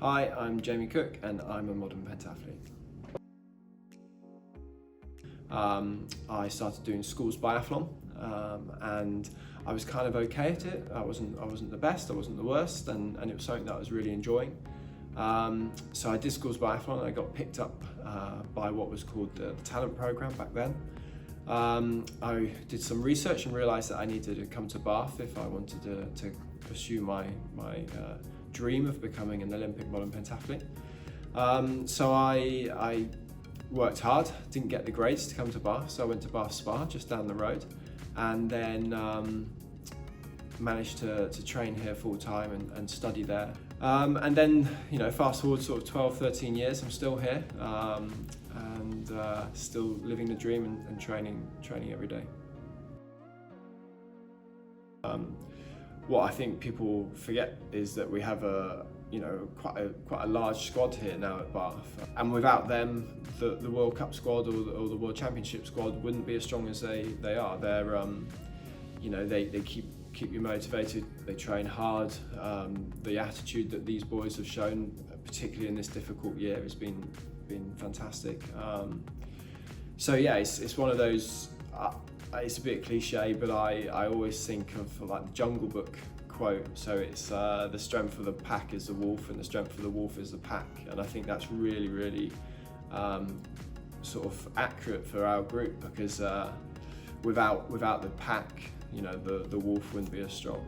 Hi, I'm Jamie Cooke and I'm a modern pentathlete. I started doing schools biathlon and I was kind of okay at it. I wasn't the best, I wasn't the worst, and it was something that I was really enjoying. So I did schools biathlon and I got picked up by what was called the talent program back then. I did some research and realised that I needed to come to Bath if I wanted to pursue my dream of becoming an Olympic modern pentathlete. So I worked hard, didn't get the grades to come to Bath, so I went to Bath Spa just down the road, and then managed to train here full time and study there. And then, fast forward sort of 12, 13 years, I'm still here and still living the dream and training every day. What I think people forget is that we have quite a large squad here now at Bath, and without them, the World Cup squad or the World Championship squad wouldn't be as strong as they are. They keep you motivated. They train hard. The attitude that these boys have shown, particularly in this difficult year, has been fantastic. So yeah, it's one of those. It's a bit cliche, but I always think of like the Jungle Book quote. So it's the strength of the pack is the wolf, and the strength of the wolf is the pack. And I think that's really sort of accurate for our group, because without the pack, the wolf wouldn't be as strong.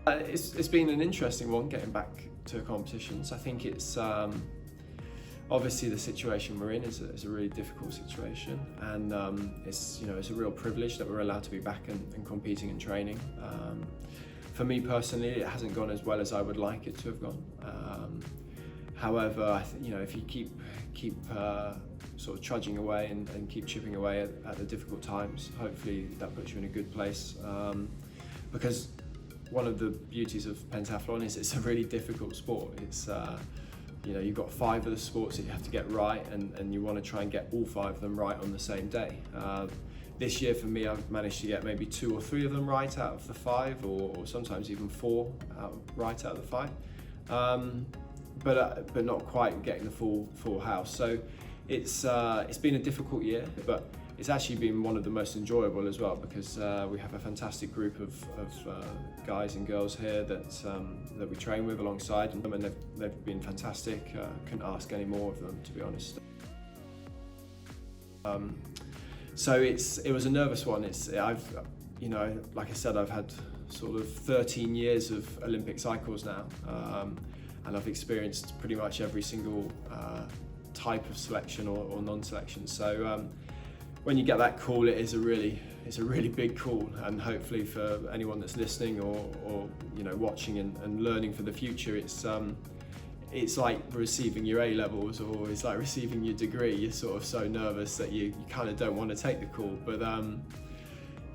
It's been an interesting one getting back to competitions. I think it's obviously the situation we're in is a really difficult situation, and it's a real privilege that we're allowed to be back and competing and training. For me personally, it hasn't gone as well as I would like it to have gone. However, if you keep sort of trudging away and keep chipping away at the difficult times, hopefully that puts you in a good place. Because one of the beauties of pentathlon is it's a really difficult sport. It's you've got 5 of the sports that you have to get right, and you want to try and get all 5 of them right on the same day. This year for me, I've managed to get maybe 2 or 3 of them right out of the 5, or sometimes even 4 right out of the 5. But not quite getting the full house. So it's been a difficult year, but it's actually been one of the most enjoyable as well, because we have a fantastic group of guys and girls here that we train with alongside them, and they've been fantastic. Couldn't ask any more of them, to be honest. So it was a nervous one. Like I said, I've had sort of 13 years of Olympic cycles now, and I've experienced pretty much every single type of selection or non-selection. So when you get that call, it's a really big call, and hopefully for anyone that's listening or watching and learning for the future, it's like receiving your A-levels, or it's like receiving your degree. You're sort of so nervous that you kind of don't want to take the call, but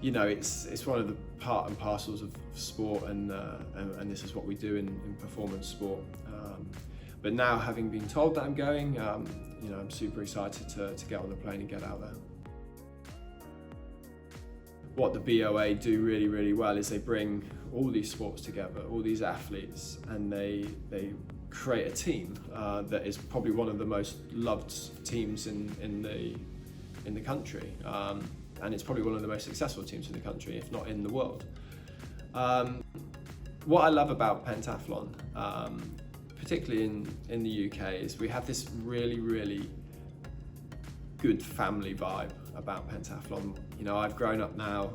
it's one of the part and parcels of sport, and this is what we do in performance sport. But now, having been told that I'm going, I'm super excited to get on the plane and get out there. What the BOA do really well is they bring all these sports together, all these athletes, and they create a team that is probably one of the most loved teams in the country, and it's probably one of the most successful teams in the country, if not in the world. What I love about pentathlon, particularly in the UK, is we have this really good family vibe about pentathlon. I've grown up now,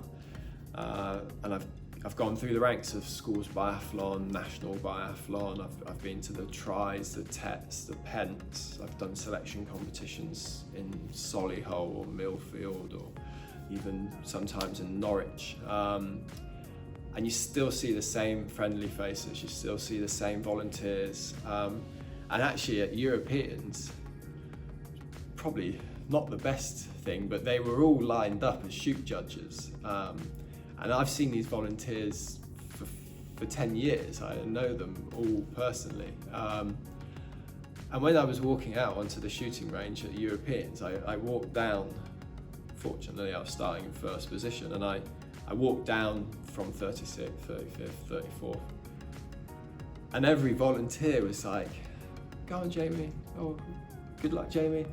and I've gone through the ranks of schools biathlon, national biathlon. I've been to the tries, the tets, the pents. I've done selection competitions in Solihull or Millfield, or even sometimes in Norwich. And you still see the same friendly faces, you still see the same volunteers. And actually at Europeans, probably not the best thing, but they were all lined up as shoot judges. And I've seen these volunteers for 10 years. I know them all personally. And when I was walking out onto the shooting range at the Europeans, I walked down, fortunately I was starting in first position, and I walked down from 36th, 35th, 34th, And every volunteer was like, go on Jamie, oh, good luck Jamie,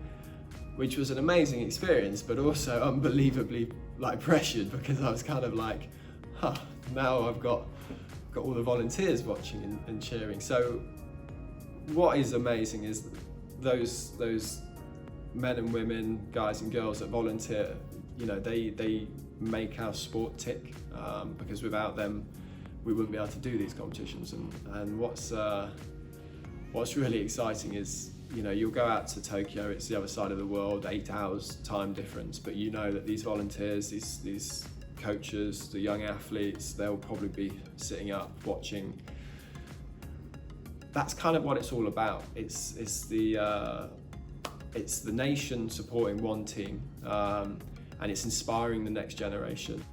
which was an amazing experience, but also unbelievably like pressured, because I was kind of like, now I've got all the volunteers watching and cheering. So what is amazing is those men and women, guys and girls that volunteer, you know, they make our sport tick, because without them we wouldn't be able to do these competitions. And what's really exciting is, you know, you'll go out to Tokyo, it's the other side of the world, 8 hours time difference, but you know that these volunteers, these coaches, the young athletes, they'll probably be sitting up watching. That's kind of what it's all about. It's the nation supporting one team, and it's inspiring the next generation.